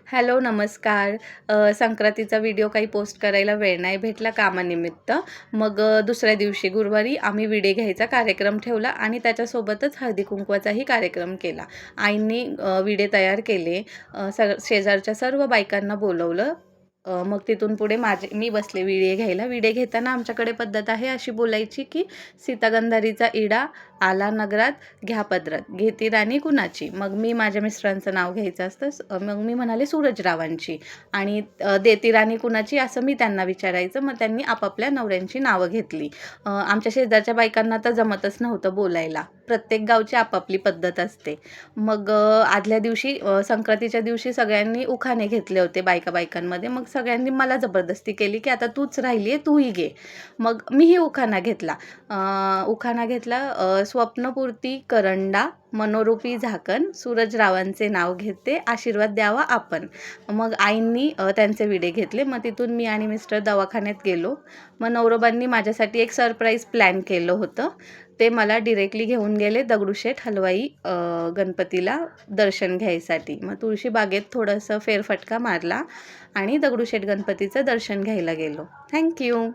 Hello, नमस्कार. संक्रांतीचा video काही post करायला वेळ नाही भेटला कामानिमित्त. मग दुसऱ्या दिवशी गुरुवारी आम्ही विडे घ्यायचा कार्यक्रम ठेवला आणि त्याच्यासोबतच हळदी-कुंकवाचाही कार्यक्रम केला. आईंनी विडे तयार केले. शेजारच्या सर्व बायकांना बोलवलं. मग तिथून पुढे मी बसले विडे घ्यायला. विडे घेताना आमच्याकडे पद्धत आहे अशी बोलायची, की "सीतागंधारीचा इडा आला नगरात, घ्या पदरात, घेती राणी कुणाची." मग मी माझ्या मिस्टरांचं नाव घ्यायचं असतं. मग मी म्हणाले सूरजरावांची आणि देती राणी कुणाची असं मी त्यांना विचारायचं. मग त्यांनी आपापल्या नवऱ्यांची नावं घेतली. आमच्या शेजारच्या बायकांना तर जमतच नव्हतं बोलायला. प्रत्येक गावची आपापली पद्धत असते. मग आदल्या दिवशी संक्रांतीच्या दिवशी सगळ्यांनी उखाणे घेतले होते बायकांमध्ये. मग सगळ्यांनी मला जबरदस्ती केली, की "आता तूच राहिली आहे, तूही घे." मग मीही उखाणा घेतला. स्वप्नपूर्ती करंडा, मनोरूपी झाकण, सूरजरावांचे नाव घेते, आशीर्वाद द्यावा आपण. मग आईंनी त्यांचे विडे घेतले. मग तिथून मी आणि मिस्टर दवाखान्यात गेलो. मग नवरोबांनी माझ्यासाठी एक सरप्राईज प्लॅन केलं होतं. ते मला डिरेक्टली घेऊन गेले दगडूशेठ हलवाई गणपतीला दर्शन घ्यायसाठी. मग तुळशीबागेत थोडंसं फेरफटका मारला आणि दगडूशेठ गणपतीचं दर्शन घ्यायला गेलो. Thank you.